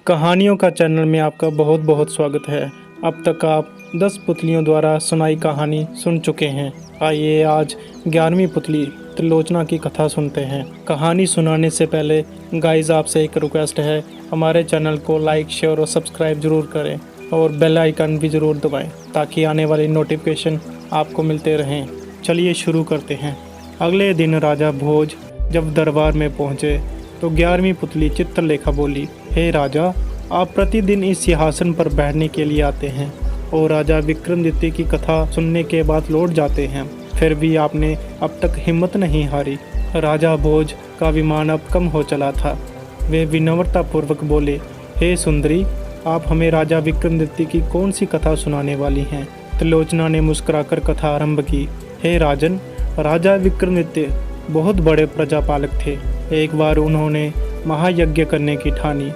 कहानियों का चैनल में आपका बहुत बहुत स्वागत है। अब तक आप 10 पुतलियों द्वारा सुनाई कहानी सुन चुके हैं। आइए आज 11वीं पुतली त्रिलोचना की कथा सुनते हैं। कहानी सुनाने से पहले गाइस आपसे एक रिक्वेस्ट है, हमारे चैनल को लाइक शेयर और सब्सक्राइब ज़रूर करें और बेल आइकन भी ज़रूर दबाएं ताकि आने वाली नोटिफिकेशन आपको मिलते रहें। चलिए शुरू करते हैं। अगले दिन राजा भोज जब दरबार में पहुँचे तो 11वीं पुतली चित्रलेखा बोली, हे राजा, आप प्रतिदिन इस सिंहासन पर बैठने के लिए आते हैं और राजा विक्रमादित्य की कथा सुनने के बाद लौट जाते हैं, फिर भी आपने अब तक हिम्मत नहीं हारी। राजा भोज का विमान अब कम हो चला था। वे विनम्रतापूर्वक बोले, हे सुंदरी, आप हमें राजा विक्रमादित्य की कौन सी कथा सुनाने वाली हैं? त्रिलोचना ने मुस्कुराकर कथा आरंभ की। हे राजन, राजा विक्रमादित्य बहुत बड़े प्रजापालक थे। एक बार उन्होंने महायज्ञ करने की ठानी।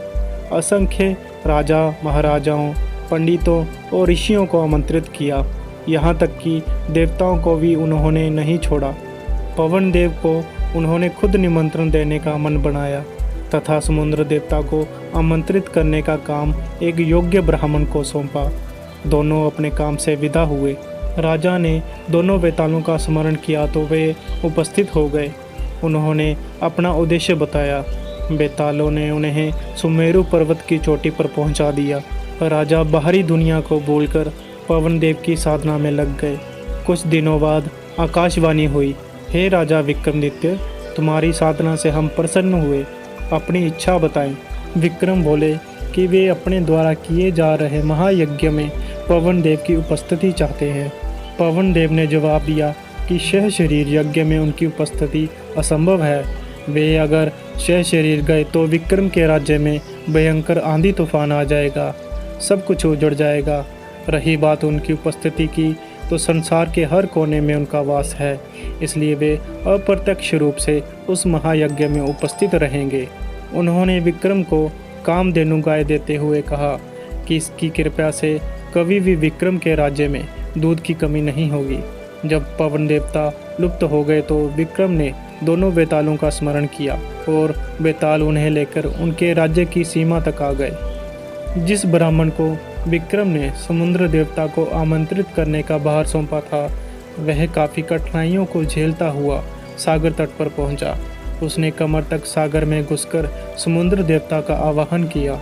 असंख्य राजा महाराजाओं, पंडितों और ऋषियों को आमंत्रित किया। यहाँ तक कि देवताओं को भी उन्होंने नहीं छोड़ा। पवन देव को उन्होंने खुद निमंत्रण देने का मन बनाया तथा समुद्र देवता को आमंत्रित करने का काम एक योग्य ब्राह्मण को सौंपा। दोनों अपने काम से विदा हुए। राजा ने दोनों वेतालों का स्मरण किया तो वे उपस्थित हो गए। उन्होंने अपना उद्देश्य बताया। बेतालों ने उन्हें सुमेरु पर्वत की चोटी पर पहुंचा दिया। राजा बाहरी दुनिया को भूलकर पवन देव की साधना में लग गए। कुछ दिनों बाद आकाशवाणी हुई, हे राजा विक्रमादित्य, तुम्हारी साधना से हम प्रसन्न हुए, अपनी इच्छा बताएं। विक्रम बोले कि वे अपने द्वारा किए जा रहे महायज्ञ में पवन देव की उपस्थिति चाहते हैं। पवन देव ने जवाब दिया कि शह शरीर यज्ञ में उनकी उपस्थिति असंभव है। वे अगर शह शरीर गए तो विक्रम के राज्य में भयंकर आंधी तूफान आ जाएगा, सब कुछ उजड़ जाएगा। रही बात उनकी उपस्थिति की, तो संसार के हर कोने में उनका वास है, इसलिए वे अप्रत्यक्ष रूप से उस महायज्ञ में उपस्थित रहेंगे। उन्होंने विक्रम को कामधेनु गाय देते हुए कहा कि इसकी कृपा से कभी भी विक्रम के राज्य में दूध की कमी नहीं होगी। जब पवन देवता लुप्त हो गए तो विक्रम ने दोनों बेतालों का स्मरण किया और बेताल उन्हें लेकर उनके राज्य की सीमा तक आ गए। जिस ब्राह्मण को विक्रम ने समुद्र देवता को आमंत्रित करने का भार सौंपा था, वह काफ़ी कठिनाइयों को झेलता हुआ सागर तट पर पहुंचा। उसने कमर तक सागर में घुसकर समुद्र देवता का आवाहन किया।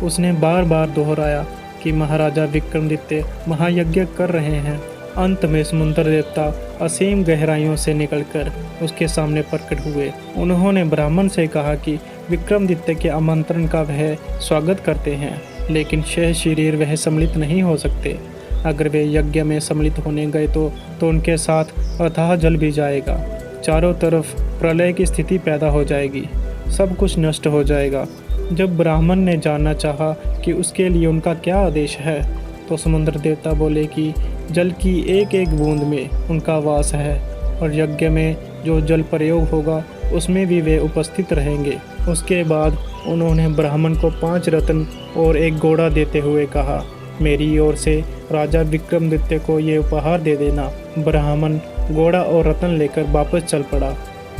उसने बार बार दोहराया कि महाराजा विक्रमादित्य महायज्ञ कर रहे हैं। अंत में समुद्र देवता असीम गहराइयों से निकलकर उसके सामने प्रकट हुए। उन्होंने ब्राह्मण से कहा कि विक्रमादित्य के आमंत्रण का वह स्वागत करते हैं, लेकिन शह शरीर वह सम्मिलित नहीं हो सकते। अगर वे यज्ञ में सम्मिलित होने गए तो उनके साथ अथाह जल भी जाएगा। चारों तरफ प्रलय की स्थिति पैदा हो जाएगी, सब कुछ नष्ट हो जाएगा। जब ब्राह्मण ने जानना चाहा कि उसके लिए उनका क्या आदेश है, तो समुद्र देवता बोले कि जल की एक एक बूंद में उनका वास है और यज्ञ में जो जल प्रयोग होगा उसमें भी वे उपस्थित रहेंगे। उसके बाद उन्होंने ब्राह्मण को 5 रत्न और एक घोड़ा देते हुए कहा, मेरी ओर से राजा विक्रमादित्य को ये उपहार दे देना। ब्राह्मण घोड़ा और रत्न लेकर वापस चल पड़ा।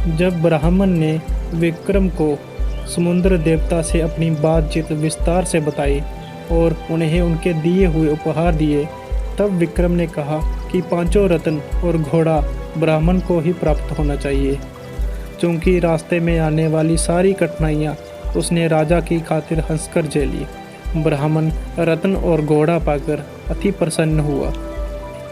जब ब्राह्मण ने विक्रम को समुद्र देवता से अपनी बातचीत विस्तार से बताई और उन्हें उनके दिए हुए उपहार दिए, तब विक्रम ने कहा कि 5 रत्न और घोड़ा ब्राह्मण को ही प्राप्त होना चाहिए। चूँकि रास्ते में आने वाली सारी कठिनाइयाँ उसने राजा की खातिर हंसकर झेली। ब्राह्मण रत्न और घोड़ा पाकर अति प्रसन्न हुआ।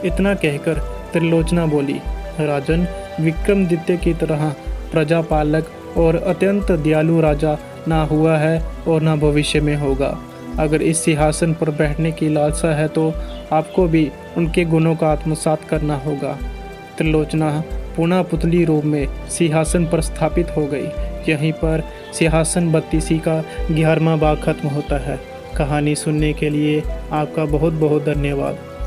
इतना कहकर त्रिलोचना बोली, राजन, विक्रमादित्य की तरह प्रजापालक और अत्यंत दयालु राजा ना हुआ है और ना भविष्य में होगा। अगर इस सिंहासन पर बैठने की लालसा है तो आपको भी उनके गुणों का आत्मसात करना होगा। त्रिलोचना पुनः पुतली रूप में सिंहासन पर स्थापित हो गई। यहीं पर सिंहासन 32 का 11वां भाग खत्म होता है। कहानी सुनने के लिए आपका बहुत बहुत धन्यवाद।